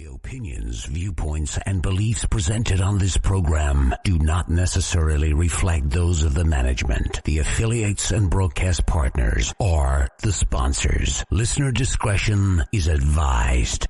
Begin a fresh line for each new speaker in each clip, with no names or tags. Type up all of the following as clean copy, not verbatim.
The opinions, viewpoints, and beliefs presented on this program do not necessarily reflect those of the management, the affiliates and broadcast partners, or the sponsors. Listener discretion is advised.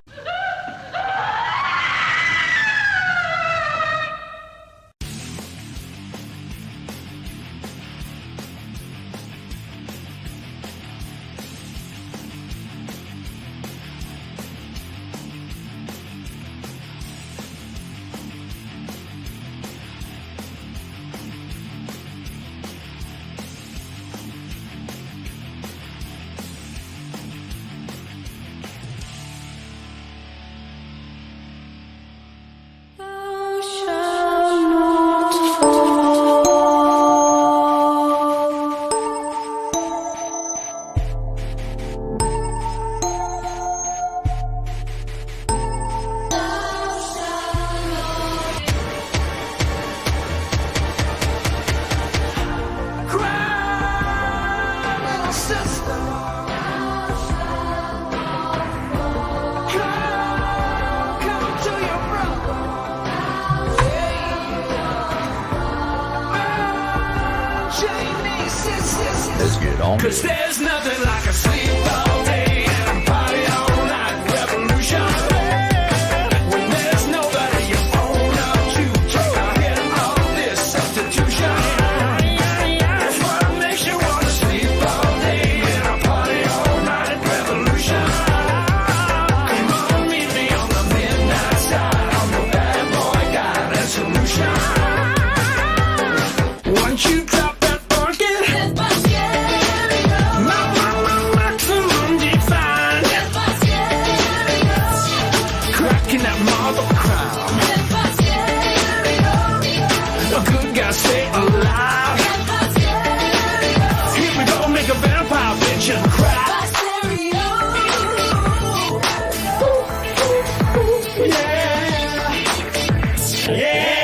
Cause there's nothing like a sleep all day and a party all night revolution. When there's nobody you own up to, take a hit on this substitution. That's what makes you want to sleep all day and a party all night revolution. Come on, meet me on the midnight side. I'm your bad boy, got a solution. Once you drop that funky, stay alive. Here we go, make a vampire bitch and cry. Yeah. Yeah.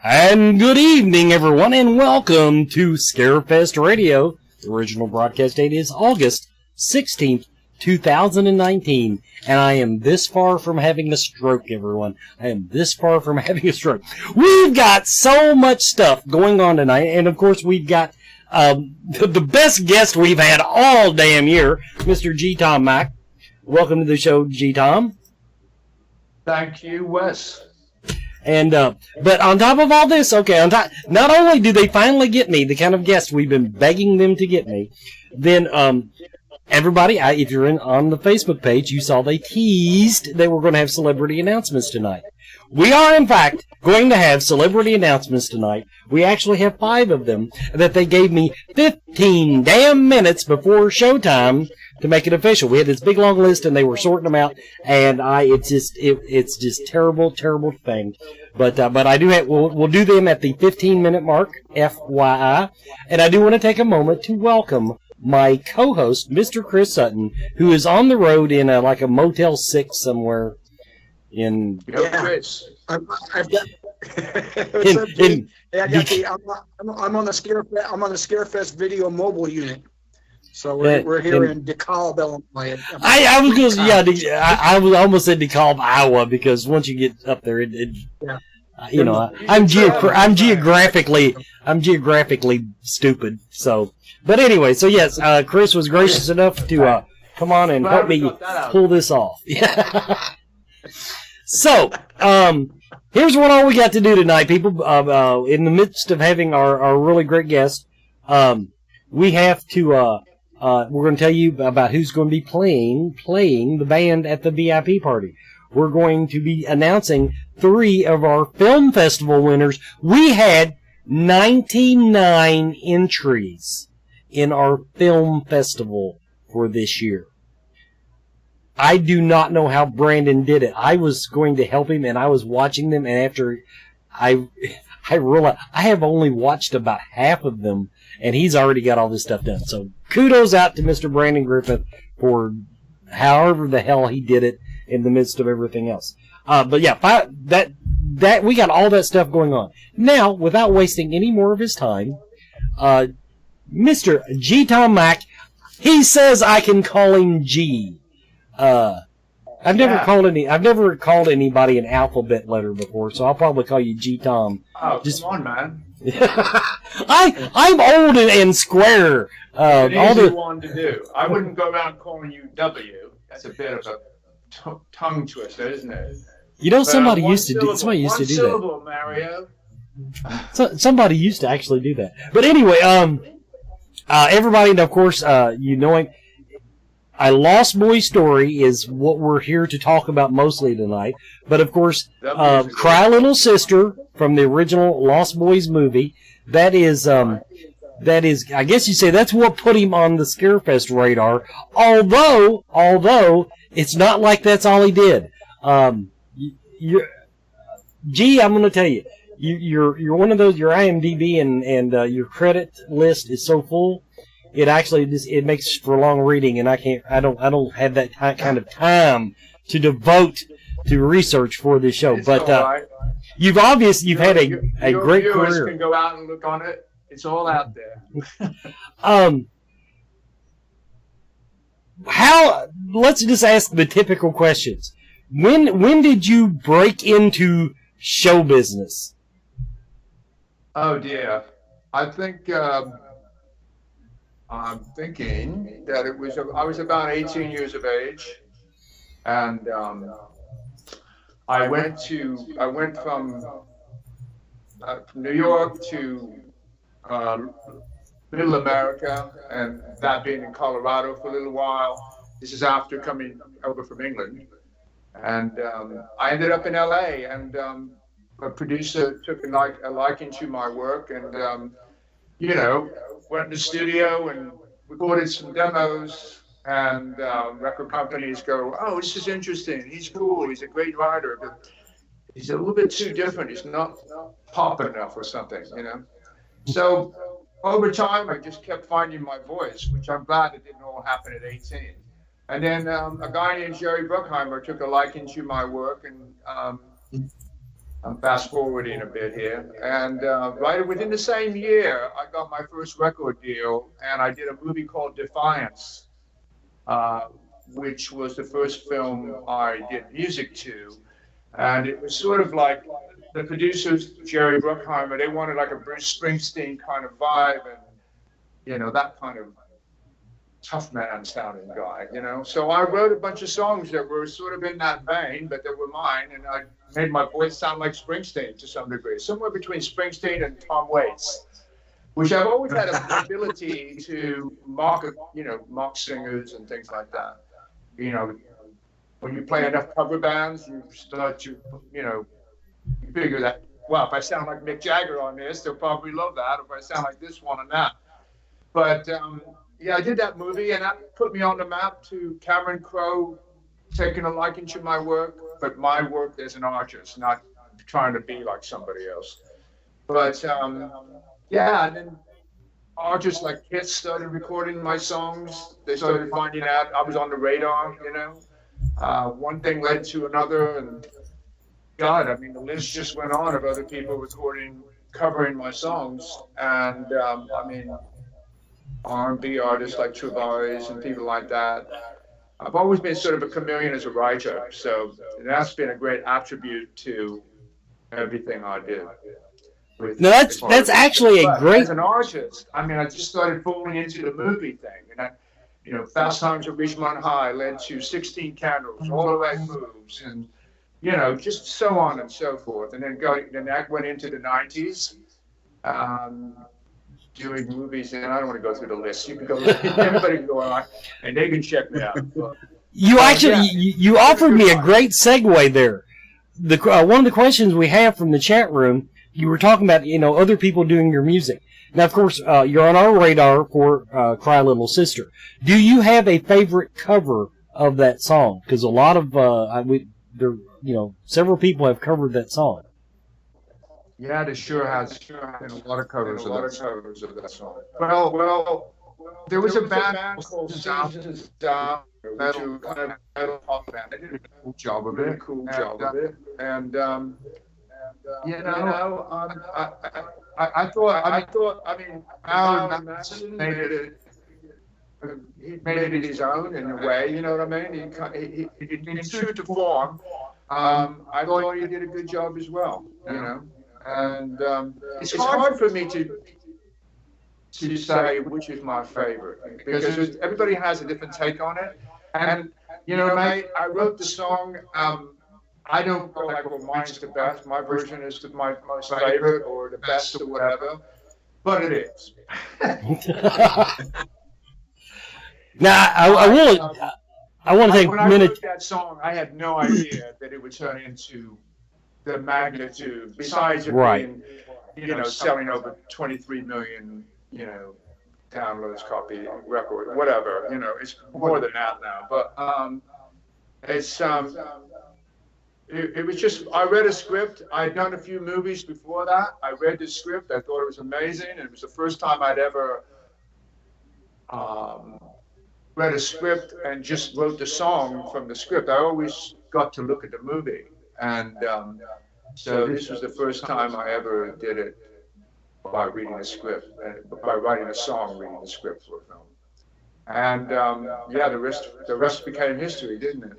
And good evening, everyone, and welcome to Scarefest Radio. The original broadcast date is August 16th, 2019, and I am this far from having a stroke, everyone. I am this far from having a stroke. We've got so much stuff going on tonight, and of course we've got the best guest we've had all damn year, Mr. G. Tom Mack. Welcome to the show, G. Tom.
Thank you, Wes.
And, but on top of all this, not only do they finally get me, the kind of guest we've been begging them to get me, then, everybody, if you're on the Facebook page, you saw they teased they were going to have celebrity announcements tonight. We are, in fact, going to have celebrity announcements tonight. We actually have 5 of them that they gave me 15 damn minutes before showtime to make it official. We had this big long list and they were sorting them out, and it's just terrible thing. But I do have, we'll do them at the 15-minute mark, FYI. And I do want to take a moment to welcome my co-host, Mr. Chris Sutton, who is on the road in like a Motel 6 somewhere in...
Yeah, Chris. I'm on the Scarefest video mobile unit. So we're here in DeKalb, Illinois.
I almost said DeKalb, Iowa, because once you get up there, I'm geographically stupid. So, but anyway, so yes, Chris was gracious enough to come on and help me pull this off. So, here's what all we got to do tonight, people. In the midst of having our really great guest, we have to. We're going to tell you about who's going to be playing the band at the VIP party. We're going to be announcing 3 of our film festival winners. We had 99 entries in our film festival for this year. I do not know how Brandon did it. I was going to help him, and I was watching them, and after I realized I have only watched about half of them, and he's already got all this stuff done. So kudos out to Mr. Brandon Griffith for however the hell he did it in the midst of everything else. But yeah, that we got all that stuff going on. Now, without wasting any more of his time, Mr. G. Tom Mack, he says I can call him G. I've never called anybody an alphabet letter before, so I'll probably call you G Tom.
Oh, come on, man.
I'm old and square.
An easy one to do. I wouldn't go around calling you W. That's a bit of a tongue twister, isn't it?
You know, somebody used to do that.
One syllable, Mario.
Somebody used to actually do that. But anyway, everybody, and of course, you know him. A Lost Boy story is what we're here to talk about mostly tonight. But of course, Cry Little Sister from the original Lost Boys movie. That is, I guess you say that's what put him on the Scarefest radar. Although it's not like that's all he did. Gee, I'm going to tell you, you're one of those. Your IMDb and your credit list is so full. It actually it makes for long reading, and I don't have that kind of time to devote to research for this show.
It's
but
right.
you've had a great
viewers
career.
Can go out and look on it. It's all out there.
Let's just ask the typical questions. When did you break into show business?
Oh dear, I think. I'm thinking that I was about 18 years of age, and I went from New York to Middle America, and that being in Colorado for a little while. This is after coming over from England, and I ended up in LA, and a producer took a liking to my work, and went in the studio and recorded some demos, and record companies go, "Oh, this is interesting. He's cool. He's a great writer, but he's a little bit too different. He's not pop enough or something, So over time, I just kept finding my voice, which I'm glad it didn't all happen at 18. And then a guy named Jerry Bruckheimer took a liking to my work, and I'm fast forwarding a bit here. And right within the same year, I got my first record deal, and I did a movie called Defiance, which was the first film I did music to. And it was sort of like the producers, Jerry Bruckheimer, they wanted like a Bruce Springsteen kind of vibe, and, that kind of tough man sounding guy, So I wrote a bunch of songs that were sort of in that vein, but they were mine, and I made my voice sound like Springsteen to some degree, somewhere between Springsteen and Tom Waits, which I've always had an ability to mock singers and things like that. When you play enough cover bands, you start to, you figure that, well, if I sound like Mick Jagger on this, they'll probably love that. If I sound like this one and that. But, I did that movie, and that put me on the map to Cameron Crowe taking a liking to my work, but my work as an artist, not trying to be like somebody else. But, and then artists like Kiss started recording my songs. They started finding out I was on the radar, One thing led to another, and God, the list just went on of other people covering my songs. And, R&B artists like Travaris and people like that. I've always been sort of a chameleon as a writer, so that's been a great attribute to everything I do.
No, that's actually a great.
As an artist, I just started falling into the movie thing, and Fast Times at Ridgemont High led to 16 Candles, All the Right Moves, and just so on and so forth. And then that went into the 90s. Doing movies, and I don't want to go through the list. You can go, everybody can go on, and they can check me out.
You offered me a great segue there. One of the questions we have from the chat room you were talking about, other people doing your music. Now, of course, you're on our radar for Cry Little Sister. Do you have a favorite cover of that song? Because a lot of, several people have covered that song.
Yeah, there sure has been a lot of covers of that song. Well, there was a band called Sounds Down, metal pop band. They did a cool job of it. And I thought, Alan Matson made it. He made it his own in a way, you know what I mean? He in true to form. I thought he did a good job as well, And it's hard for me to say which is my favorite because everybody has a different take on it. And mate, I wrote the song. I don't feel like mine's the best. My version is my most favorite or the best or whatever, but it is.
Now, I want to take
a minute. When I wrote that song, I had no idea that it would turn into the magnitude. Besides it being, selling over 23 million, downloads, copy, record, whatever. It's more than that now. But it was just, I read a script. I'd done a few movies before that. I read the script. I thought it was amazing. And it was the first time I'd ever read a script and just wrote the song from the script. I always got to look at the movie. And so this was the first time I ever did it by reading a script, by writing a song, reading the script for a film. And the rest became history, didn't it?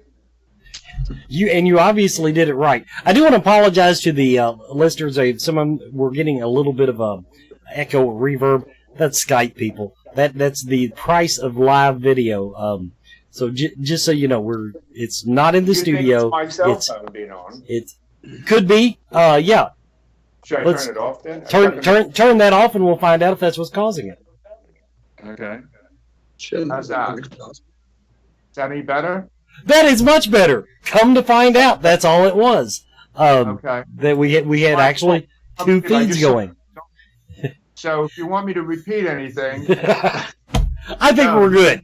You obviously did it right. I do want to apologize to the listeners. Some of them were getting a little bit of a echo reverb. That's Skype, people. That's the price of live video. So just so you know, it's not in the studio.
Think it's my cell phone being on?
It could be. Yeah.
Should I turn it off then?
Turn that off, and we'll find out if that's what's causing it.
Okay. How's that? Is that any better?
That is much better. Come to find out, that's all it was.
Okay.
That we had actually two feeds going.
So if you want me to repeat anything,
I think we're good.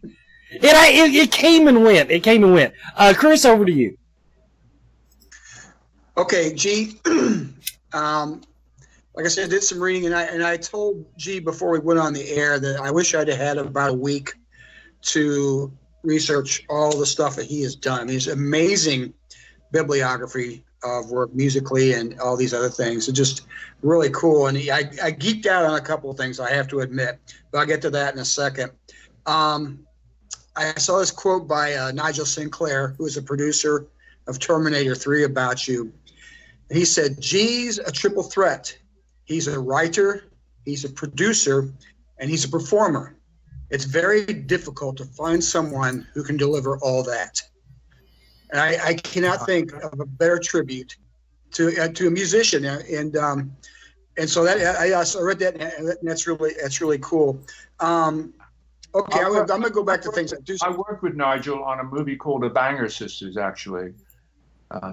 It came and went. It came and went. Chris, over to you.
Okay, G. Like I said, I did some reading, and I told G before we went on the air that I wish I'd had about a week to research all the stuff that he has done. I mean, it's amazing bibliography of work musically and all these other things. It's just really cool. And I geeked out on a couple of things, I have to admit, but I'll get to that in a second. I saw this quote by Nigel Sinclair, who is a producer of Terminator 3, about you. And he said, G's a triple threat. He's a writer, he's a producer, and he's a performer. It's very difficult to find someone who can deliver all that. And I cannot think of a better tribute to a musician. And so that I read that, and that's really cool. Okay, I'm going to go back to things.
I worked with Nigel on a movie called The Banger Sisters, actually.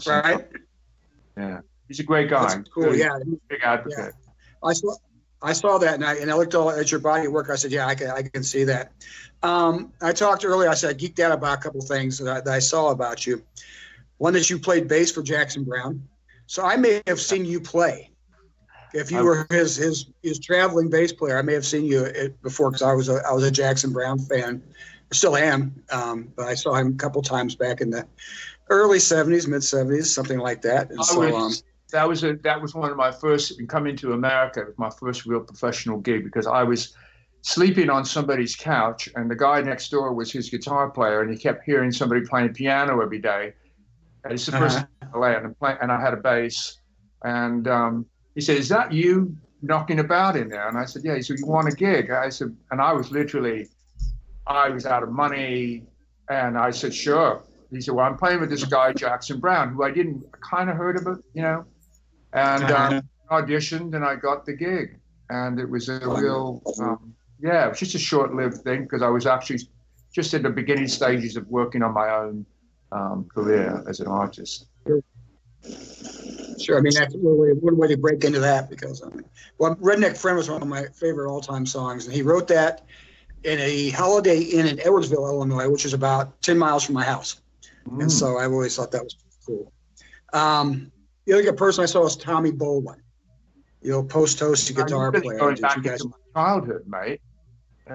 Right.
Yeah, he's a great guy.
That's cool. Yeah,
big advocate.
Yeah. I saw that, and I looked all at your body of work. I said, yeah, I can see that. I talked earlier. I said I geeked out about a couple of things that I saw about you. One, that you played bass for Jackson Browne. So I may have seen you play. If you were his traveling bass player, I may have seen you before, because I was a Jackson Browne fan. I still am, but I saw him a couple times back in the early '70s, mid '70s, something like that. And
that was one of my first, in coming to America, it was my first real professional gig, because I was sleeping on somebody's couch, and the guy next door was his guitar player, and he kept hearing somebody playing piano every day. And it's the first time I land, and I had a bass, and he said, "Is that you knocking about in there?" And I said, "Yeah." He said, "You want a gig?" I said, and I was out of money, and I said, "Sure." He said, "Well, I'm playing with this guy, Jackson Browne, who I kind of heard about, and auditioned, and I got the gig. And it was a real, it was just a short-lived thing, because I was actually just in the beginning stages of working on my own career as an artist.
Sure. I mean, that's one way to break into that because, Redneck Friend was one of my favorite all-time songs, and he wrote that in a Holiday Inn in Edwardsville, Illinois, which is about 10 miles from my house. And so I've always thought that was cool. The other person I saw was Tommy Bolin, post-toasty guitar player.
Going back into my childhood, mate.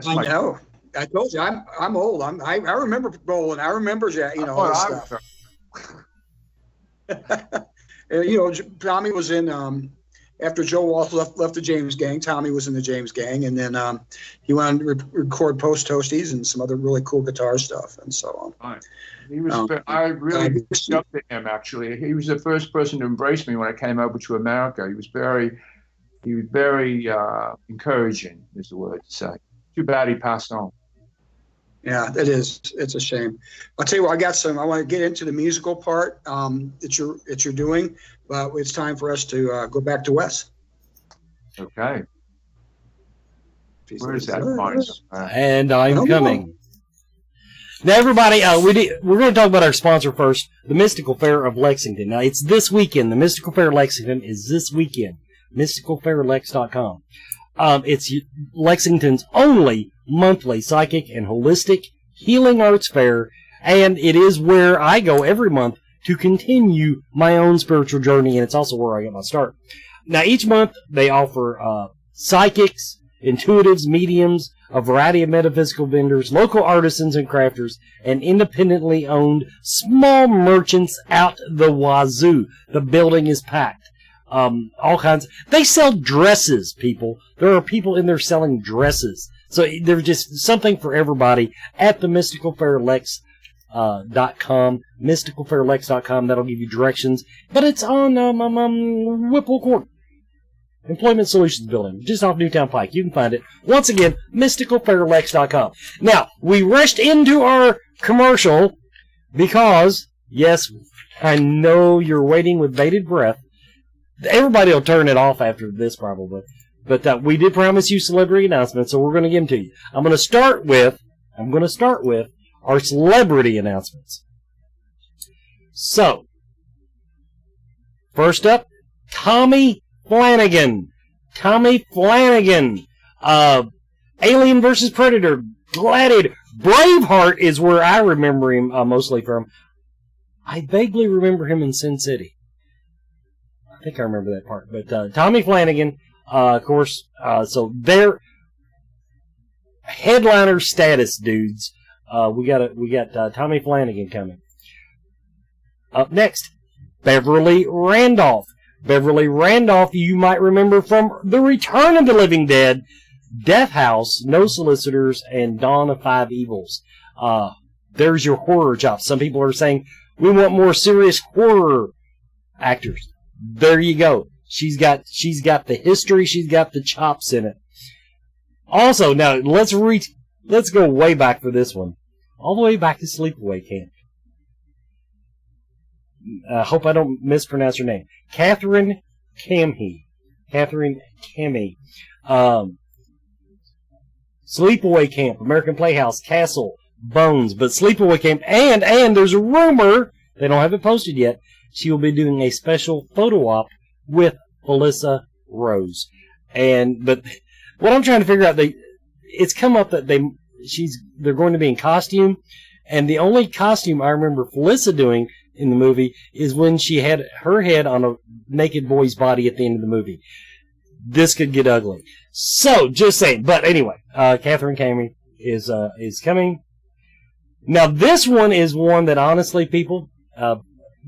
I know. I told you, I'm old. I remember Bolin. I remember, all this stuff. Tommy was in after Joe Walsh left the James Gang. Tommy was in the James Gang, and then he went on to record Post Toasties and some other really cool guitar stuff and so on.
Right. He was. I really looked up to him. Actually, he was the first person to embrace me when I came over to America. He was very encouraging, is the word to say. Too bad he passed on.
Yeah, it is. It's a shame. I'll tell you what. I want to get into the musical part that you're doing, but it's time for us to go back to Wes.
Okay. Where is that point?
And I'm coming. Now, everybody, we're going to talk about our sponsor first, the Mystical Fair of Lexington. Now, it's this weekend. The Mystical Fair of Lexington is this weekend. MysticalFairLex.com. It's Lexington's only monthly psychic and holistic healing arts fair, and it is where I go every month to continue my own spiritual journey, and it's also where I get my start. Now, each month, they offer psychics, intuitives, mediums, a variety of metaphysical vendors, local artisans and crafters, and independently owned small merchants out the wazoo. The building is packed. All kinds. They sell dresses, people. There are people in there selling dresses. So there's just something for everybody at the MysticalFairLex.com. MysticalFairLex.com. That'll give you directions. But it's on Whipple Court. Employment Solutions Building, just off Newtown Pike. You can find it. Once again, MysticalFairLex.com. Now, we rushed into our commercial because, yes, I know you're waiting with bated breath. Everybody will turn it off after this, probably. But we did promise you celebrity announcements, so we're going to give them to you. I'm going to start with our celebrity announcements. So, first up, Tommy Flanagan. Alien vs. Predator. Gladiator. Braveheart is where I remember him mostly from. I vaguely remember him in Sin City. I think I remember that part. But Tommy Flanagan, of course, so they're headliner status dudes. We got Tommy Flanagan coming. Up next, Beverly Randolph. Beverly Randolph, you might remember from The Return of the Living Dead, Death House, No Solicitors, and Dawn of Five Evils. There's your horror chops. Some people are saying, we want more serious horror actors. There you go. She's got the history, she's got the chops in it. Also, now, let's go way back for this one. All the way back to Sleepaway Camp. I hope I don't mispronounce her name. Catherine Cammy. Sleepaway Camp, American Playhouse, Castle, Bones. But Sleepaway Camp, and there's a rumor, they don't have it posted yet, she will be doing a special photo op with Felissa Rose. But what I'm trying to figure out, it's come up that they're going to be in costume, and the only costume I remember Felissa doing in the movie is when she had her head on a naked boy's body at the end of the movie. This could get ugly. So, just saying. But anyway, Catherine Cammy is coming. Now, this one is one that honestly, people,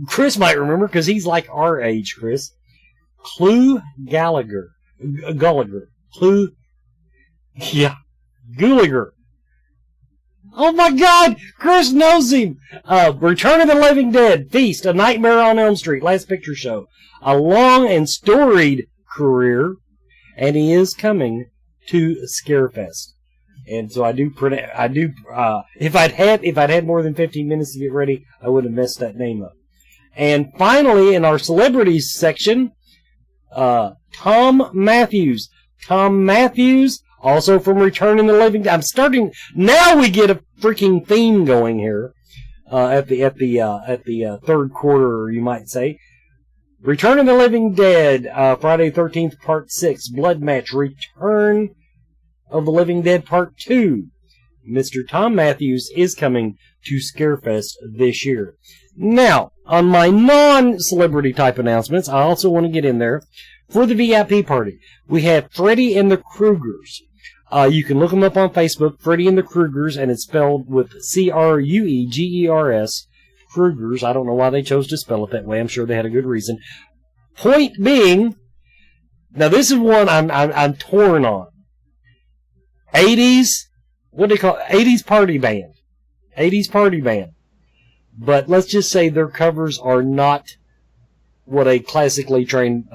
Chris might remember because he's like our age, Chris. Gulliger. Oh my God! Chris knows him! Return of the Living Dead, Feast, A Nightmare on Elm Street, Last Picture Show. A long and storied career, and he is coming to Scarefest. And so if I'd had more than 15 minutes to get ready, I would have messed that name up. And finally, in our celebrities section, Tom Matthews. Tom Matthews, also from Return of the Living Dead. Now we get a freaking theme going here, at the third quarter, you might say. Return of the Living Dead, Friday 13th, Part 6, Blood Match, Return of the Living Dead, Part 2. Mr. Tom Matthews is coming to Scarefest this year. Now, on my non-celebrity type announcements, I also want to get in there. For the VIP party, we have Freddy and the Kruegers. You can look them up on Facebook, Freddy and the Kruegers, and it's spelled with Cruegers. Kruegers. I don't know why they chose to spell it that way. I'm sure they had a good reason. Point being, now this is one I'm torn on. 80s, what do they call it? 80s party band. 80s party band. But let's just say their covers are not what a classically trained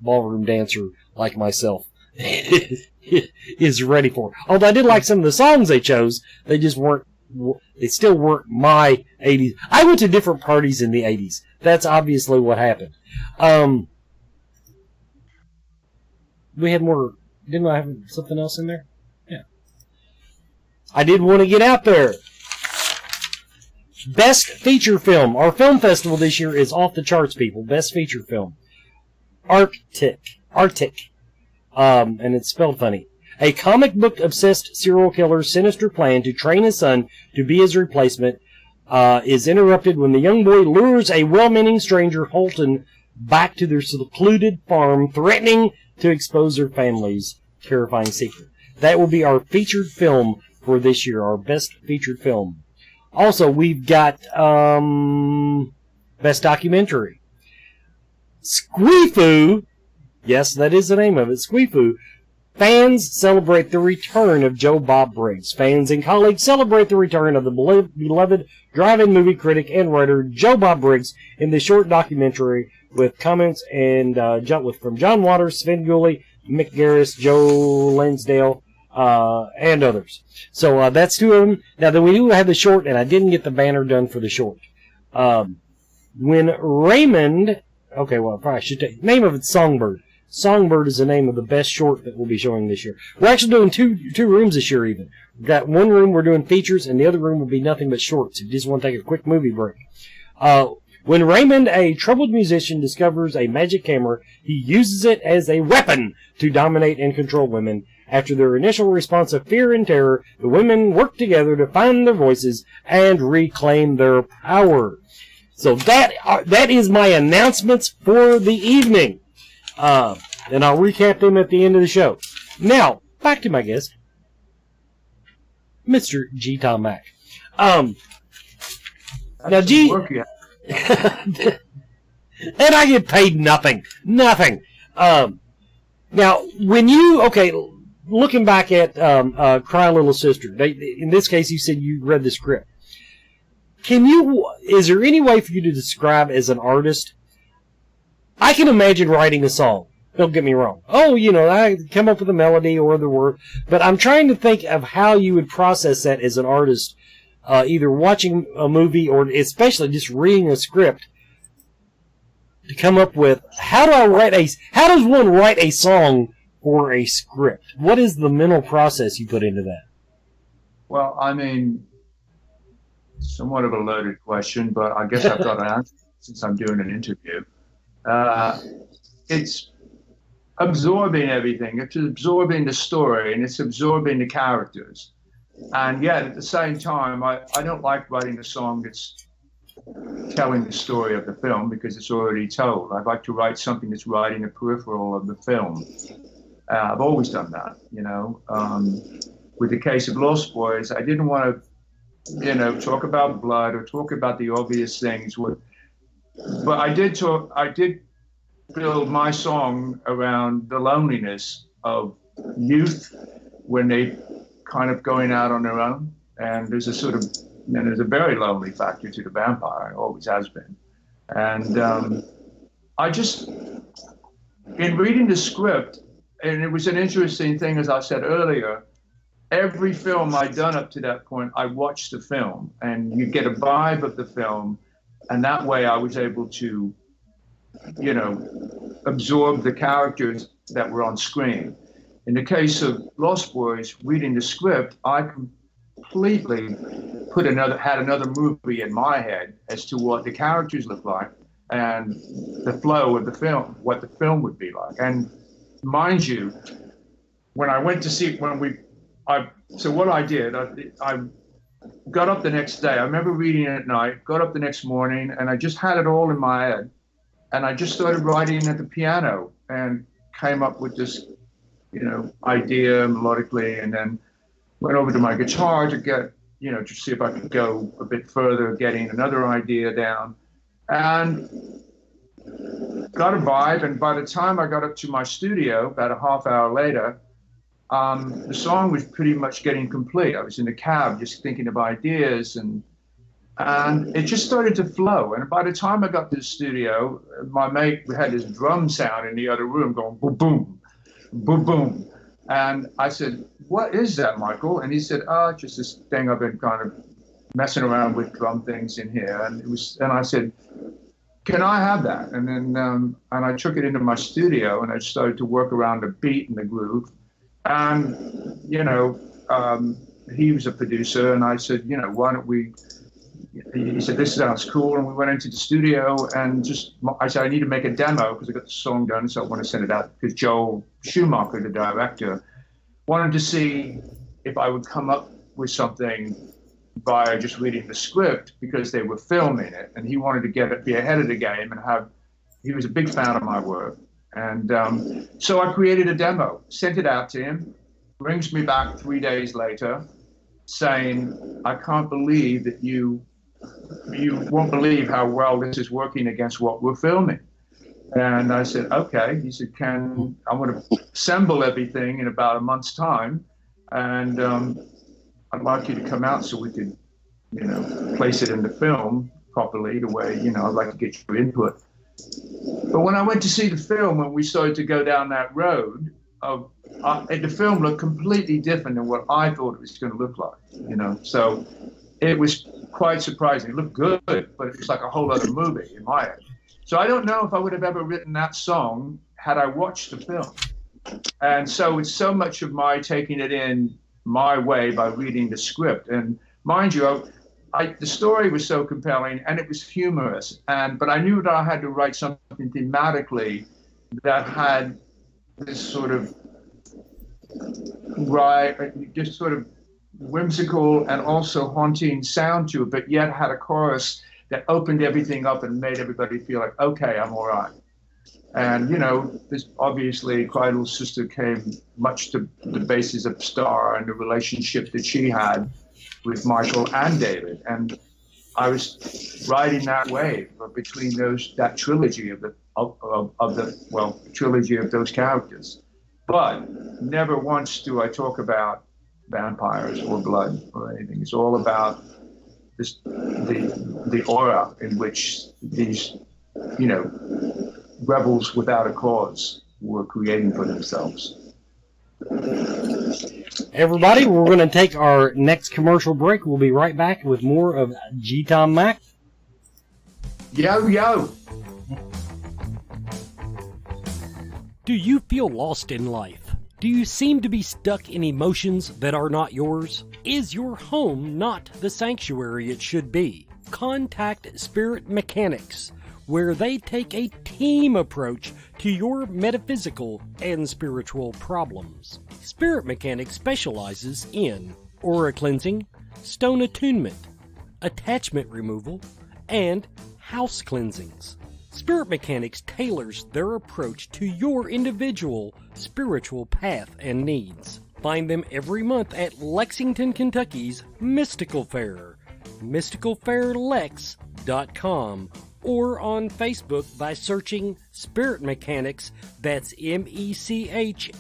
ballroom dancer like myself is ready for. Although I did like some of the songs they chose, they just weren't. They still weren't my 80s. I went to different parties in the 80s. That's obviously what happened. We had more. Didn't I have something else in there? Yeah. I did want to get out there. Best feature film. Our film festival this year is off the charts, people. Best feature film. Arctic. And it's spelled funny. A comic book obsessed serial killer's sinister plan to train his son to be his replacement is interrupted when the young boy lures a well-meaning stranger, Holton, back to their secluded farm, threatening to expose their family's terrifying secret. That will be our featured film for this year, our best featured film. Also, we've got best documentary. Squeefoo, yes, that is the name of it, Squeefoo. Fans celebrate the return of Joe Bob Briggs. Fans and colleagues celebrate the return of the beloved drive-in movie critic and writer Joe Bob Briggs in the short documentary with comments and from John Waters, Sven Gooley, Mick Garris, Joe Lansdale, and others. So that's two of them. Now, then we do have the short, and I didn't get the banner done for the short. When Raymond... Okay, well, I probably should take... Name of it's Songbird. Songbird is the name of the best short that we'll be showing this year. We're actually doing two rooms this year even. We've got one room we're doing features, and the other room will be nothing but shorts if you just want to take a quick movie break. When Raymond, a troubled musician, discovers a magic camera, he uses it as a weapon to dominate and control women. After their initial response of fear and terror, the women work together to find their voices and reclaim their power. So that is my announcements for the evening. And I'll recap them at the end of the show. Now, back to my guest, Mr. G. Tom Mack. Now, G... and I get paid nothing. Nothing. Now, when you... Okay, looking back at Cry Little Sister, in this case, you said you read the script. Is there any way for you to describe as an artist? I can imagine writing a song. Don't get me wrong. Oh, I come up with a melody or the word. But I'm trying to think of how you would process that as an artist, either watching a movie or especially just reading a script to come up with, how does one write a song for a script? What is the mental process you put into that?
Well, I mean, somewhat of a loaded question, but I guess I've got an answer since I'm doing an interview. It's absorbing everything. It's absorbing the story, and it's absorbing the characters. And yet, at the same time, I don't like writing a song that's telling the story of the film because it's already told. I'd like to write something that's right in the peripheral of the film. I've always done that, With the case of Lost Boys, I didn't want to, talk about blood or talk about the obvious things. But I did build my song around the loneliness of youth when they kind of going out on their own. And there's a sort of, there's a very lonely factor to the vampire, always has been. And I just, in reading the script, and it was an interesting thing, as I said earlier, every film I'd done up to that point, I watched the film, and you get a vibe of the film, and that way I was able to, absorb the characters that were on screen. In the case of Lost Boys, reading the script, I completely had another movie in my head as to what the characters look like, and the flow of the film, what the film would be like. And mind you, when I went to see, so what I did, I got up the next day. I remember reading it at night, got up the next morning, and I just had it all in my head. And I just started writing at the piano and came up with this, idea melodically, and then went over to my guitar to get, to see if I could go a bit further, getting another idea down. And got a vibe. And by the time I got up to my studio, about a half hour later, the song was pretty much getting complete. I was in the cab just thinking of ideas, and it just started to flow. And by the time I got to the studio, my mate had this drum sound in the other room going boom, boom, boom, boom. And I said, "What is that, Michael?" And he said, "Oh, just this thing I've been kind of messing around with drum things in here." And I said, "Can I have that?" And then and I took it into my studio, and I started to work around the beat and the groove. And, he was a producer, and I said, why don't we, he said, "This sounds cool." And we went into the studio, and I said, "I need to make a demo because I got the song done, so I want to send it out." Because Joel Schumacher, the director, wanted to see if I would come up with something by just reading the script, because they were filming it, and he wanted to be ahead of the game and he was a big fan of my work. And so I created a demo, sent it out to him, brings me back 3 days later saying, "I can't believe that you won't believe how well this is working against what we're filming." And I said, "Okay." He said, I'm going to assemble everything in about a month's time, and I'd like you to come out so we could, place it in the film properly the way, I'd like to get your input. But when I went to see the film, when we started to go down that road, the film looked completely different than what I thought it was going to look like, So it was quite surprising. It looked good, but it was like a whole other movie in my head. So I don't know if I would have ever written that song had I watched the film. And so it's so much of my taking it in my way by reading the script. And mind you, the story was so compelling, and it was humorous, but I knew that I had to write something thematically that had this sort of just sort of whimsical and also haunting sound to it, but yet had a chorus that opened everything up and made everybody feel like, okay, I'm all right. And, this obviously, Cry Little Sister came much to the basis of Star and the relationship that she had with Michael and David. And I was riding that wave between that trilogy trilogy of those characters. But never once do I talk about vampires or blood or anything. It's all about the aura in which these, rebels without a cause were creating for themselves.
Everybody, we're going to take our next commercial break. We'll be right back with more of G. Tom Mac.
Yo, yo.
Do you feel lost in life? Do you seem to be stuck in emotions that are not yours? Is your home not the sanctuary it should be? Contact Spirit Mechanics, where they take a team approach to your metaphysical and spiritual problems. Spirit Mechanics specializes in aura cleansing, stone attunement, attachment removal, and house cleansings. Spirit Mechanics tailors their approach to your individual spiritual path and needs. Find them every month at Lexington, Kentucky's Mystical Fair, mysticalfairlex.com, or on Facebook by searching Spirit Mechanics, that's MECHANIX.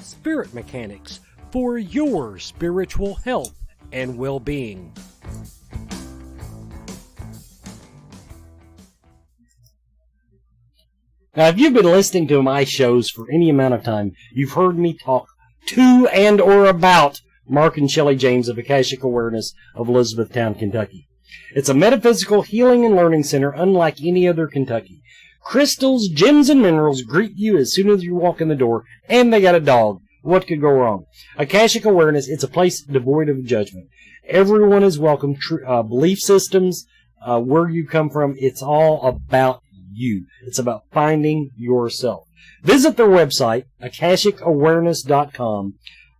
Spirit Mechanics, for your spiritual health and well-being.
Now, if you've been listening to my shows for any amount of time, you've heard me talk to and or about Mark and Shelley James of Akashic Awareness of Elizabethtown, Kentucky. It's a metaphysical healing and learning center unlike any other Kentucky. Crystals, gems, and minerals greet you as soon as you walk in the door, and they got a dog. What could go wrong? Akashic Awareness, it's a place devoid of judgment. Everyone is welcome. Belief systems, where you come from. It's all about you. It's about finding yourself. Visit their website, akashicawareness.com,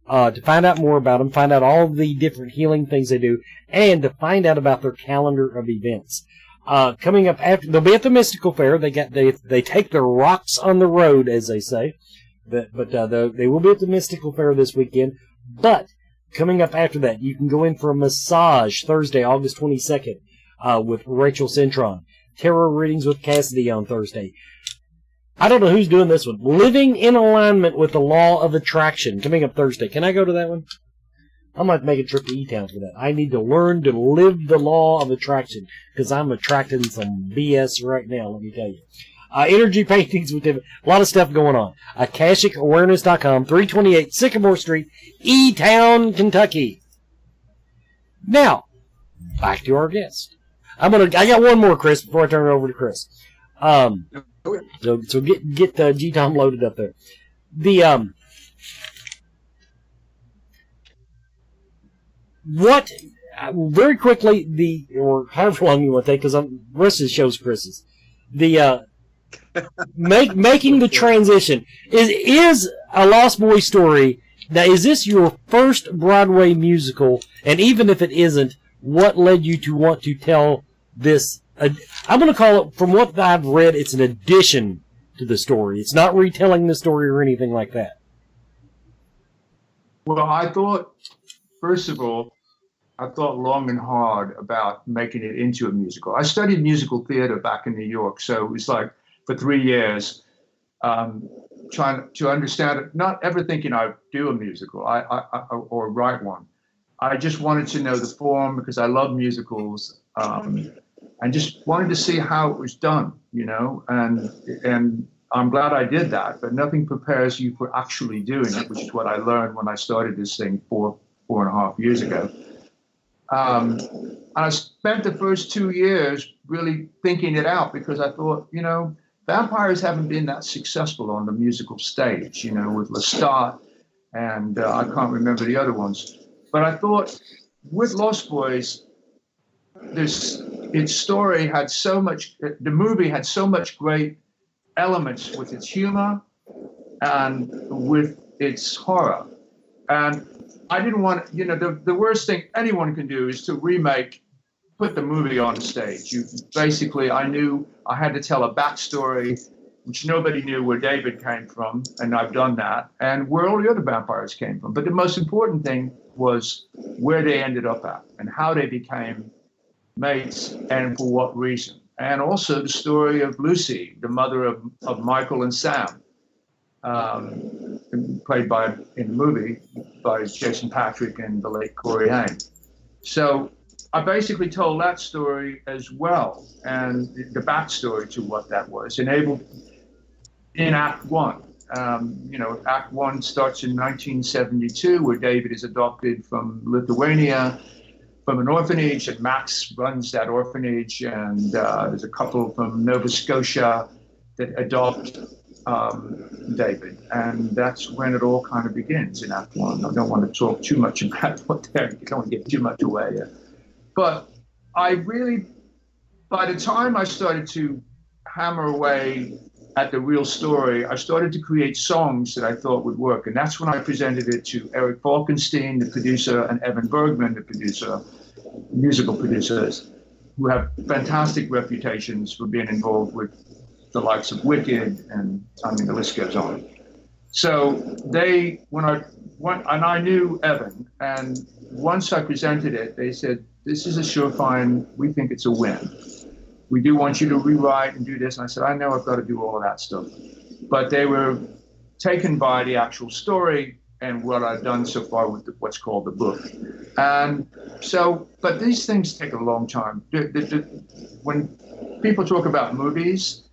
to find out more about them, find out all the different healing things they do, and to find out about their calendar of events. Coming up after, they'll be at the Mystical Fair. They take their rocks on the road, as they say. But they will be at the Mystical Fair this weekend. But coming up after that, you can go in for a massage Thursday, August 22nd, with Rachel Cintron. Tarot readings with Cassidy on Thursday. I don't know who's doing this one. Living in alignment with the law of attraction, coming up Thursday. Can I go to that one? I might make a trip to E-Town for that. I need to learn to live the law of attraction, because I'm attracting some BS right now, let me tell you. Energy paintings with a lot of stuff going on. AkashicAwareness.com, 328 Sycamore Street, E-Town, Kentucky. Now, back to our guest. I got one more, Chris, before I turn it over to Chris. So get G-Tom loaded up there. Very quickly, or however long you want to take, because the rest of the show's Chris's. Making the transition is a Lost Boy story. Now, is this your first Broadway musical? And even if it isn't, what led you to want to tell this? I'm going to call it, from what I've read, it's an addition to the story. It's not retelling the story or anything like that.
Well, I thought, first of all, long and hard about making it into a musical. I studied musical theater back in New York, so it was like for 3 years, trying to understand it, not ever thinking I'd do a musical or write one. I just wanted to know the form because I love musicals, and just wanted to see how it was done, and I'm glad I did that, but nothing prepares you for actually doing it, which is what I learned when I started this thing four and a half years ago. And I spent the first 2 years really thinking it out because I thought, vampires haven't been that successful on the musical stage, with Lestat and I can't remember the other ones. But I thought with Lost Boys, its story had so much, the movie had so much great elements with its humor and with its horror. And I didn't want, the worst thing anyone can do is to put the movie on stage. I knew I had to tell a backstory, which nobody knew where David came from, and I've done that, and where all the other vampires came from. But the most important thing was where they ended up at and how they became mates and for what reason. And also the story of Lucy, the mother of Michael and Sam, played in the movie by Jason Patrick and the late Corey Haim. So I basically told that story as well, and the backstory to what that was, enabled in Act One. Act One starts in 1972, where David is adopted from Lithuania, from an orphanage, and Max runs that orphanage, and there's a couple from Nova Scotia that adopt David, and that's when it all kind of begins in Act One. I don't want to talk too much about what there, you don't want to give too much away. But I really, by the time I started to hammer away at the real story, I started to create songs that I thought would work. And that's when I presented it to Eric Falkenstein, the producer, and Evan Bergman, the producer, musical producers, who have fantastic reputations for being involved with the likes of Wicked, and the list goes on. So I knew Evan, and once I presented it, they said, this is a surefire, we think it's a win. We do want you to rewrite and do this. And I said, I know I've got to do all of that stuff. But they were taken by the actual story and what I've done so far with what's called the book. And so, but these things take a long time. When people talk about movies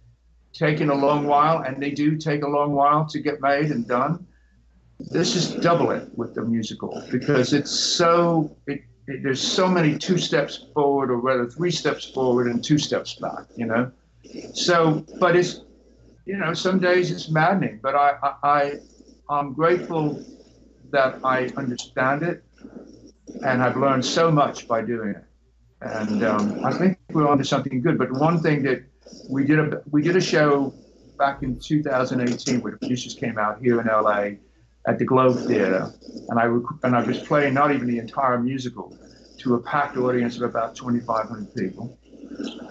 taking a long while, and they do take a long while to get made and done, this is double it with the musical, because it's so, there's so many 2 steps forward, or rather 3 steps forward and 2 steps back, So, but it's, some days it's maddening, but I'm grateful that I understand it, and I've learned so much by doing it. And I think we're onto something good. But one thing that we did a show back in 2018 where the producers came out here in LA at the Globe Theater, and I was playing not even the entire musical to a packed audience of about 2,500 people.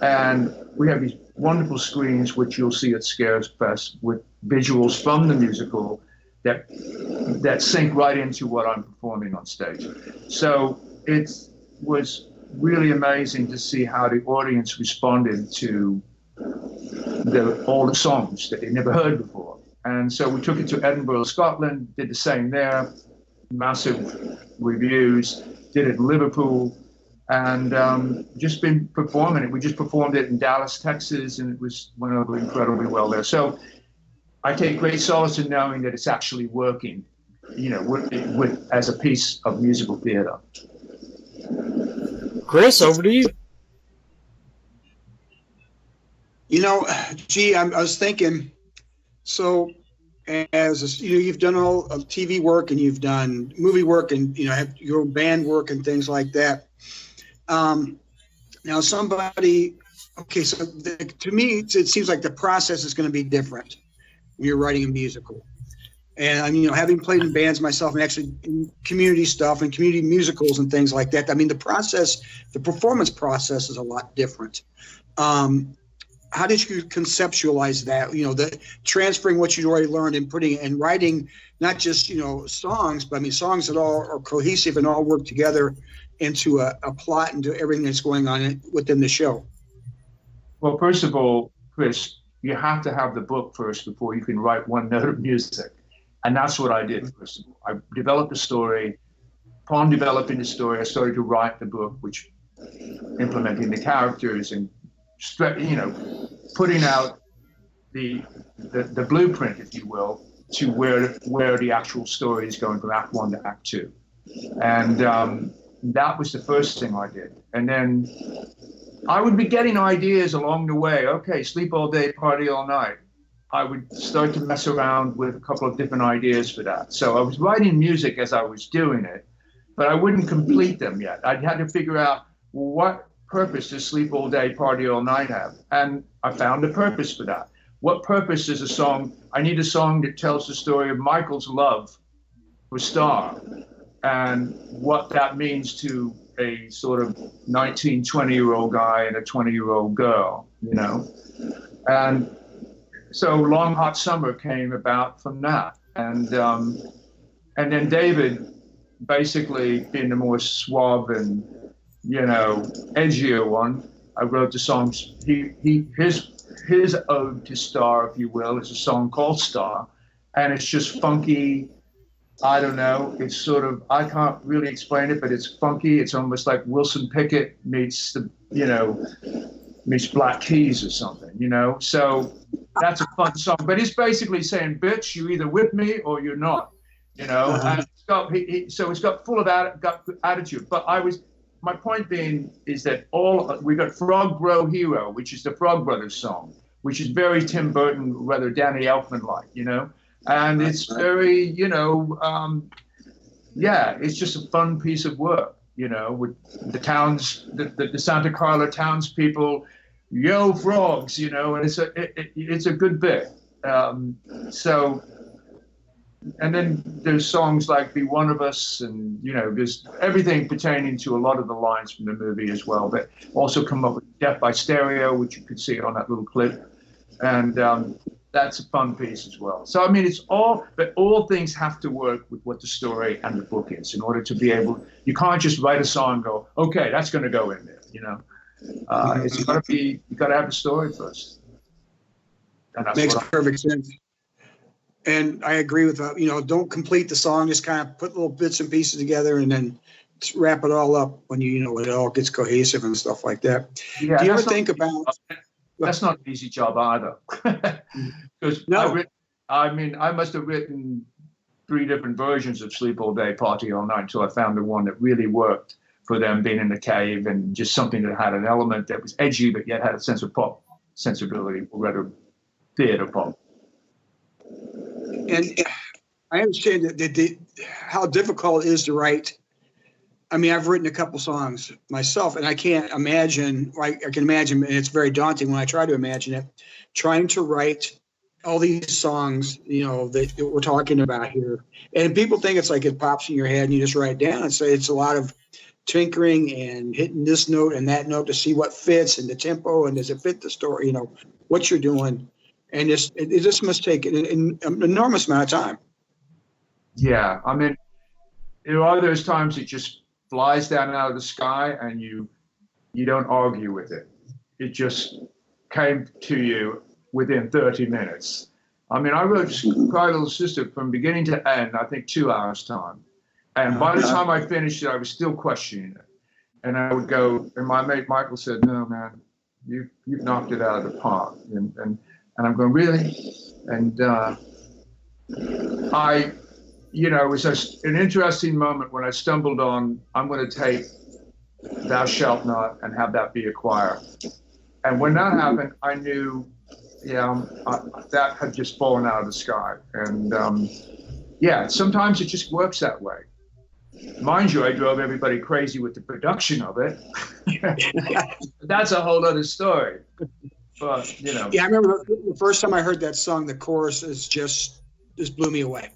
And we have these wonderful screens, which you'll see at Scarefest, with visuals from the musical that sync right into what I'm performing on stage. So it was really amazing to see how the audience responded to all the songs that they never heard before. And so we took it to Edinburgh, Scotland, did the same there, massive reviews, did it in Liverpool, and just been performing it. We just performed it in Dallas, Texas, and it went over incredibly well there. So I take great solace in knowing that it's actually working, as a piece of musical theater.
Chris, over to you.
I was thinking, so you've done all of TV work and you've done movie work and, have your own band work and things like that. Now to me, it seems like the process is going to be different when you're writing a musical. And having played in bands myself and actually in community stuff and community musicals and things like that, the performance process is a lot different. How did you conceptualize that? The transferring what you'd already learned and putting and writing not just songs, but songs that all are cohesive and all work together into a plot and to everything that's going on within the show.
Well, first of all, Chris, you have to have the book first before you can write one note of music, and that's what I did. First of all, I developed the story. Upon developing the story, I started to write the book, which implementing the characters and putting out the blueprint, if you will, to where the actual story is going from Act 1 to Act 2. And that was the first thing I did. And then I would be getting ideas along the way. Okay, sleep all day, party all night. I would start to mess around with a couple of different ideas for that. So I was writing music as I was doing it, but I wouldn't complete them yet. I had to figure out what purpose does sleep all day, party all night have? And I found a purpose for that. What purpose is a song? I need a song that tells the story of Michael's love for Star and what that means to a sort of 19, 20-year-old guy and a 20-year-old girl, And so Long Hot Summer came about from that. And then David, basically being the more suave and edgier one, I wrote the songs. His ode to Star, if you will, is a song called Star, and it's just funky. I don't know. It's sort of, I can't really explain it, but it's funky. It's almost like Wilson Pickett meets meets Black Keys or something, So that's a fun song. But it's basically saying, "Bitch, you're either with me or you're not," And it's got full of attitude. But my point being is that we got Frog Bro Hero, which is the Frog Brothers song, which is very Tim Burton, rather Danny Elfman-like, and it's very, it's just a fun piece of work, with the towns, the Santa Carla townspeople, yo frogs, and it's a good bit. And then there's songs like Be One of Us, and, there's everything pertaining to a lot of the lines from the movie as well, but also come up with Death by Stereo, which you could see on that little clip. And that's a fun piece as well. So, but all things have to work with what the story and the book is in order to be able, you can't just write a song and go, okay, that's going to go in there, It's got to be, you got to have the story first. And that's
makes perfect sense. And I agree with that. Don't complete the song, just kind of put little bits and pieces together and then wrap it all up when when it all gets cohesive and stuff like that.
Yeah,
do you ever think about?
That's not an easy job either. Because I must have written 3 different versions of Sleep All Day, Party All Night until I found the one that really worked for them being in the cave and just something that had an element that was edgy but yet had a sense of pop sensibility, or rather theater pop. And
I understand that how difficult it is to write I mean, I've written a couple songs myself, and I can't imagine. I can imagine, and it's very daunting when I try to imagine it. Trying to write all these songs, that we're talking about here, and people think it's like it pops in your head and you just write it down. It's a lot of tinkering and hitting this note and that note to see what fits and the tempo and does it fit the story. What you're doing, and it just must take an enormous amount of time.
Yeah, I mean, there are those times it just flies down out of the sky and you don't argue with it. It just came to you within 30 minutes. I mean, I wrote Cry Little Sister from beginning to end, I think 2 hours time. And by the time I finished it, I was still questioning it. And I would go, and my mate Michael said, "No, man, you've knocked it out of the park." And I'm going, "Really?" And it was an interesting moment when I stumbled on, I'm going to take Thou Shalt Not and have that be a choir. And when that happened, I knew, that had just fallen out of the sky. And sometimes it just works that way. Mind you, I drove everybody crazy with the production of it. That's a whole other story. But,
Yeah, I remember the first time I heard that song, the chorus just blew me away.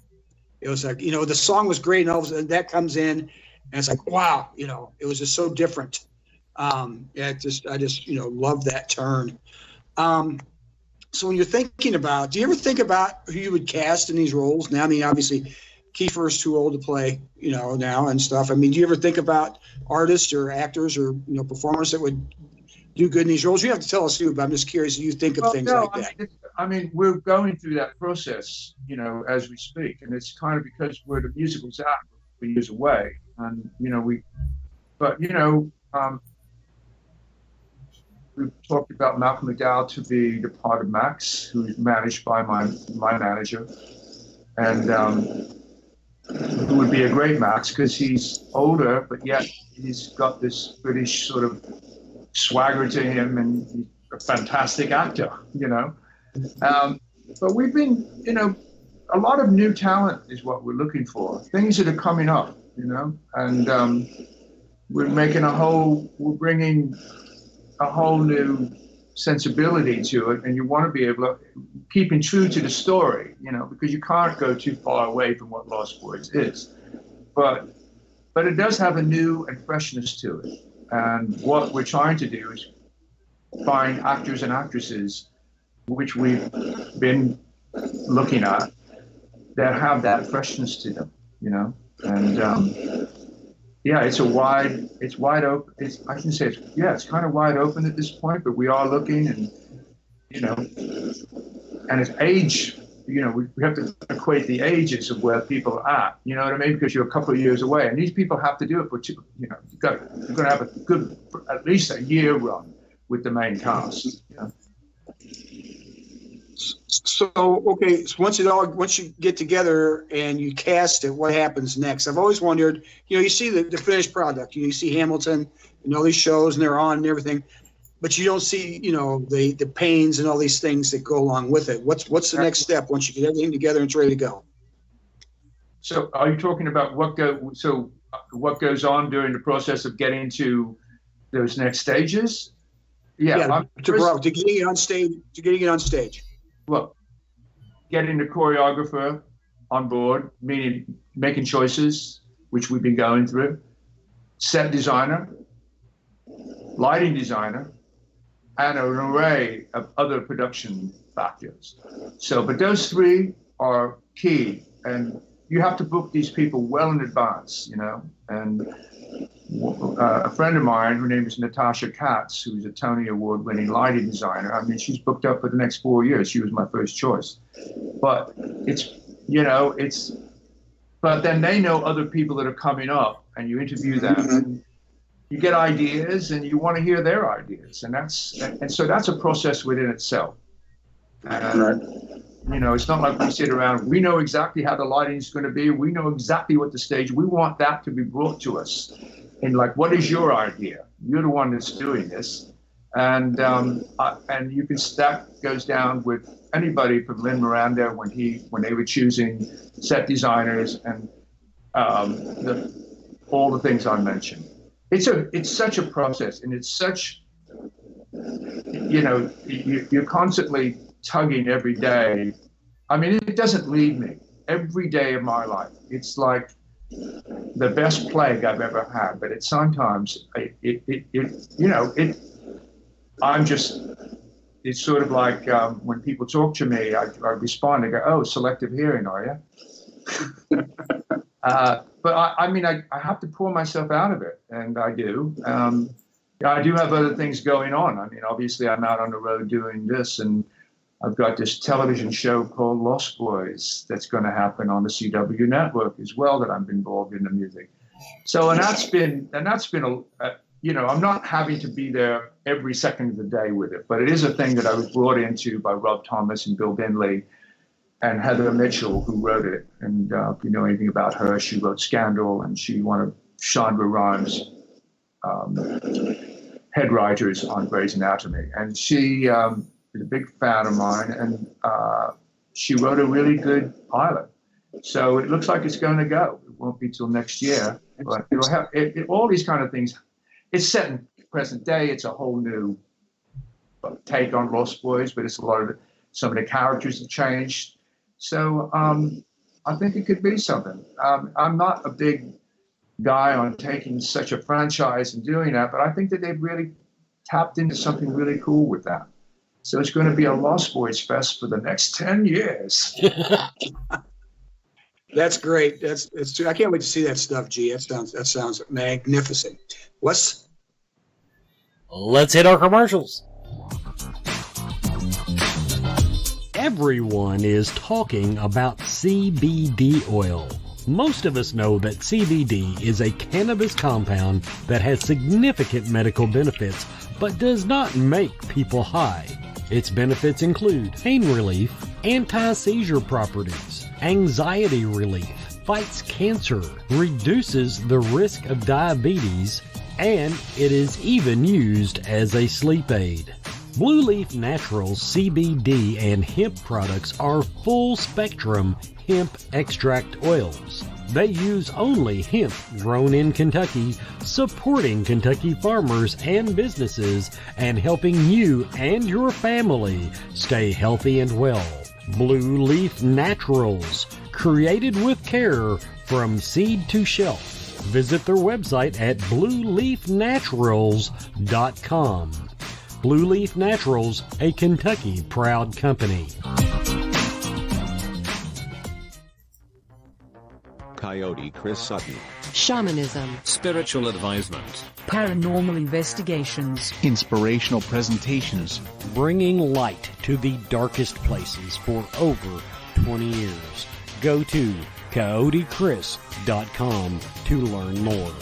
It was like, the song was great, and all of a sudden that comes in, and it's like, wow, it was just so different. I just love that turn. So when you're thinking about, do you ever think about who you would cast in these roles? Now, I mean, obviously, Kiefer's too old to play, now and stuff. I mean, do you ever think about artists or actors or, performers that would do good in these roles? You have to tell us who, but I'm just curious if you think of things like that.
I mean, we're going through that process, as we speak. And it's kind of because where the musical's at, we use away. And, we've talked about Malcolm McDowell to be the part of Max, who's managed by my manager. And who would be a great Max because he's older, but yet he's got this British sort of swagger to him, and he's a fantastic actor, But we've been, a lot of new talent is what we're looking for. Things that are coming up, and we're bringing a whole new sensibility to it, and you want to be able to keeping true to the story, because you can't go too far away from what Lost Boys is. But it does have a new and freshness to it. And what we're trying to do is find actors and actresses, which we've been looking at, that have that freshness to them, And it's wide open. It's kind of wide open at this point, but we are looking, and and it's age. We have to equate the ages of where people are at. You know what I mean? Because you're a couple of years away, and these people have to do it for two. You're going to have a good, at least a year run with the main cast.
So okay, so once you get together and you cast it, what happens next? I've always wondered. You see the finished product. You see Hamilton and all these shows, and they're on and everything, but you don't see the pains and all these things that go along with it. What's the next step once you get everything together and it's ready to go?
So are you talking about what goes on during the process of getting to those next stages?
Yeah, to getting it on stage.
Well, getting the choreographer on board, meaning making choices, which we've been going through, set designer, lighting designer, and an array of other production factors. But those three are key, and you have to book these people well in advance, and a friend of mine, her name is Natasha Katz, who's a Tony Award-winning lighting designer. I mean, she's booked up for the next 4 years. She was my first choice. But but then they know other people that are coming up, and you interview them, and you get ideas, and you want to hear their ideas, and so that's a process within itself. It's not like we sit around. We know exactly how the lighting is going to be. We know exactly what the stage. We want that to be brought to us. And what is your idea? You're the one that's doing this, and that goes down with anybody from Lin Miranda when they were choosing set designers and all the things I mentioned. It's such a process, and it's such, you're constantly tugging every day. I mean, it doesn't leave me every day of my life. It's like the best plague I've ever had, but it's sort of like when people talk to me, I respond, I go, oh, selective hearing, are you? But I have to pull myself out of it, and I do. I do have other things going on. I mean, obviously, I'm out on the road doing this, and I've got this television show called Lost Boys that's going to happen on the CW network as well that I'm involved in the music. So, and that's been I'm not having to be there every second of the day with it, but it is a thing that I was brought into by Rob Thomas and Bill Binley and Heather Mitchell, who wrote it. And if you know anything about her, she wrote Scandal, and she one of Shonda Rhimes' head writers on Grey's Anatomy. And she is a big fan of mine, and she wrote a really good pilot. So it looks like it's going to go. It won't be till next year, but it'll have all these kind of things. It's set in present day. It's a whole new take on Lost Boys, but it's some of the characters have changed. So I think it could be something. I'm not a big guy on taking such a franchise and doing that, but I think that they've really tapped into something really cool with that. So it's going to be a Lost Boys fest for the next 10 years.
That's great. I can't wait to see that stuff, G. That sounds magnificent. Let's
hit our commercials.
Everyone is talking about CBD oil. Most of us know that CBD is a cannabis compound that has significant medical benefits, but does not make people high. Its benefits include pain relief, anti-seizure properties, anxiety relief, fights cancer, reduces the risk of diabetes, and it is even used as a sleep aid. Blue Leaf Naturals CBD and hemp products are full-spectrum hemp extract oils. They use only hemp grown in Kentucky, supporting Kentucky farmers and businesses and helping you and your family stay healthy and well. Blue Leaf Naturals, created with care from seed to shelf. Visit their website at blueleafnaturals.com. Blue Leaf Naturals, a Kentucky proud company.
Coyote Chris Sutton.
Shamanism.
Spiritual advisement.
Paranormal investigations.
Inspirational presentations.
Bringing light to the darkest places for over 20 years. Go to coyotechris.com to learn more.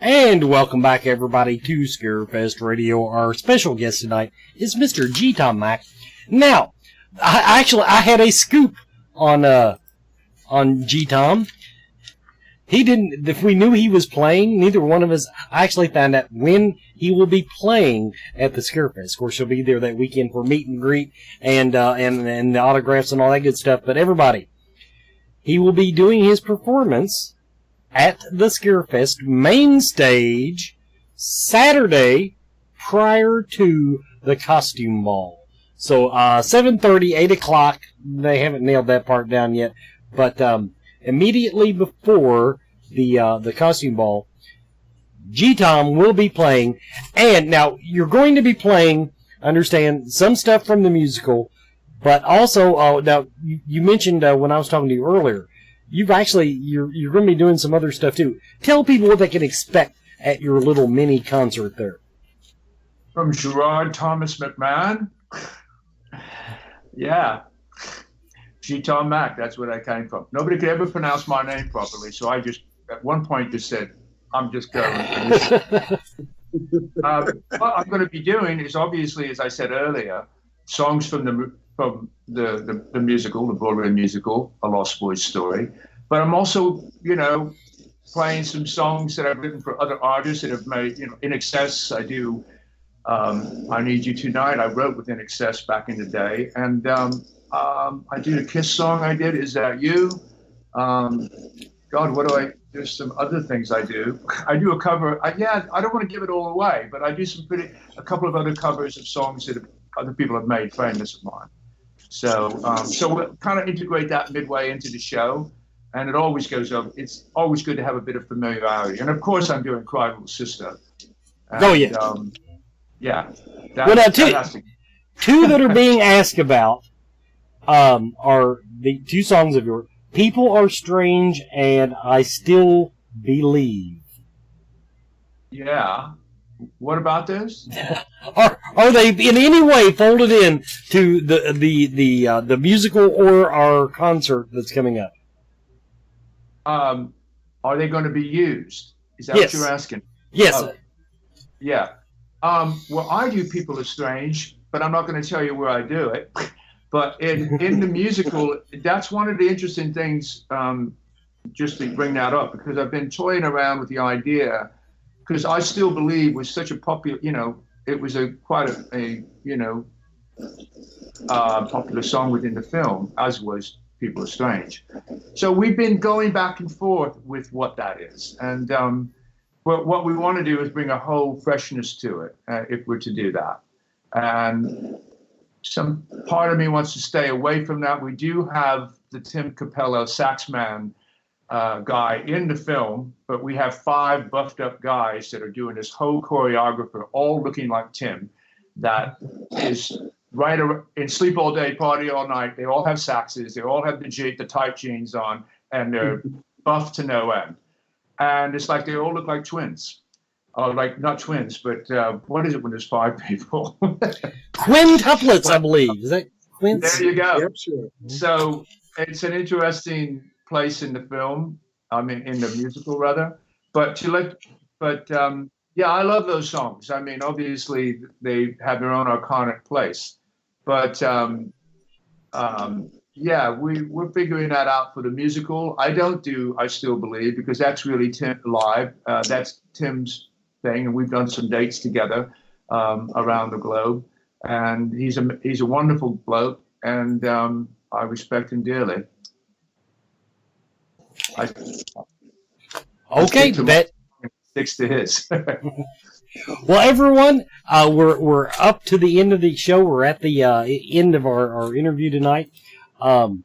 And welcome back, everybody, to Scarefest Radio. Our special guest tonight is Mr. G. Tom Mack. Now, I had a scoop on G. Tom. He didn't. If we knew he was playing, neither one of us. I actually found out when he will be playing at the Scarefest. Of course, he'll be there that weekend for meet and greet and the autographs and all that good stuff. But everybody, he will be doing his performance at the Scarefest main stage Saturday prior to the costume ball. So 7:30, 8 o'clock. They haven't nailed that part down yet, but immediately before the costume ball, G-Tom will be playing. And now you're going to be playing, understand, some stuff from the musical, but also now you mentioned when I was talking to you earlier, you're going to be doing some other stuff too. Tell people what they can expect at your little mini concert there.
From Gerard Thomas McMahon. Yeah. G. Tom Mack, that's where I came from. Nobody could ever pronounce my name properly, so I just, at one point, just said, I'm just going. What I'm going to be doing is, obviously, as I said earlier, songs from the musical, the Broadway musical, A Lost Boys Story. But I'm also, playing some songs that I've written for other artists that have made, In Excess. I do I Need You Tonight. I wrote with In Excess back in the day. And I did a Kiss song. I did Is That You? God, what do I? There's some other things I do. I do a cover. I don't want to give it all away, but I do a couple of other covers of songs that other people have made famous of mine. So we'll kind of integrate that midway into the show, and it always goes up. It's always good to have a bit of familiarity. And of course, I'm doing Cry Little Sister. And, yeah.
Well, now, two that are being asked about are the two songs of yours. People Are Strange and I Still Believe.
Yeah. What about this?
Are they in any way folded in to the musical or our concert that's coming up?
Are they going to be used? Is that
Yes.
what you're asking?
Yes.
Yeah. Well, I do People Are Strange, but I'm not going to tell you where I do it. But in the musical, that's one of the interesting things, just to bring that up, because I've been toying around with the idea, because I Still Believe was such a popular, it was quite a popular song within the film, as was People Are Strange. So we've been going back and forth with what that is. And what we want to do is bring a whole freshness to it, if we're to do that. And some part of me wants to stay away from that. We do have the Tim Capello saxman guy in the film, but we have 5 buffed up guys that are doing this whole choreographer, all looking like Tim, that is right in Sleep All Day, Party All Night. They all have saxes. They all have the tight jeans on, and they're buffed to no end. And it's like they all look like twins. Like not twins, but what is it when there's 5 people?
Quintuplets, I believe. Is that quints?
There you go.
Yep, sure.
So it's an interesting place in the film. I mean, in the musical rather. But yeah, I love those songs. I mean, obviously they have their own iconic place. But yeah, we're figuring that out for the musical. I don't do I Still Believe because that's really Tim live. That's Tim's thing, and we've done some dates together around the globe. And he's a wonderful bloke, and I respect him dearly.
Okay, that
sticks to his.
Well, everyone, we're up to the end of the show. We're at the end of our interview tonight. To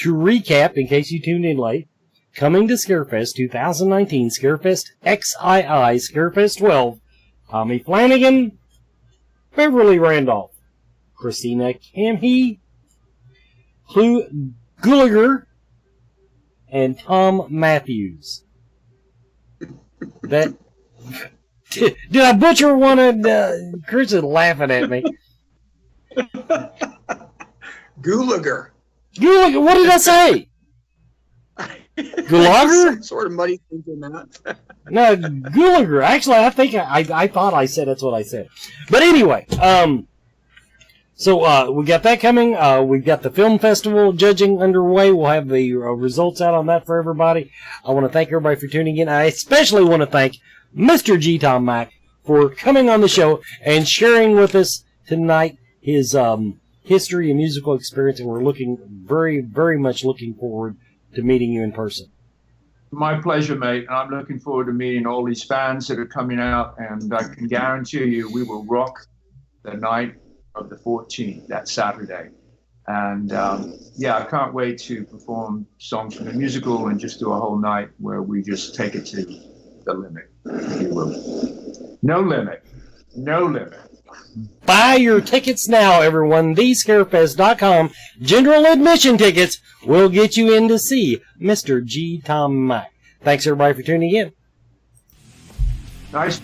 recap, in case you tuned in late, coming to Scarefest 2019, Scarefest XII, Scarefest 12, Tommy Flanagan, Beverly Randolph, Christina Camhe, Clu Gulager, and Tom Matthews. That did I butcher one of Chris is laughing at me.
Gulager.
Gulager, what did I say? Gulager?
Some sort of muddy thing in that.
No, Gulager. Actually, I think I thought I said that's what I said. But anyway, so we got that coming. We've got the film festival judging underway. We'll have the results out on that for everybody. I want to thank everybody for tuning in. I especially want to thank Mr. G. Tom Mack for coming on the show and sharing with us tonight his history and musical experience. And we're looking very, very much looking forward to meeting you in person.
My pleasure, mate. I'm looking forward to meeting all these fans that are coming out, and I can guarantee you we will rock the night of the 14th, that Saturday. And yeah, I can't wait to perform songs from the musical and just do a whole night where we just take it to the limit, if you will. No limit. No limit.
Buy your tickets now, everyone. TheScarefest.com. General admission tickets will get you in to see Mr. G. Tom Mack. Thanks, everybody, for tuning in.
Nice.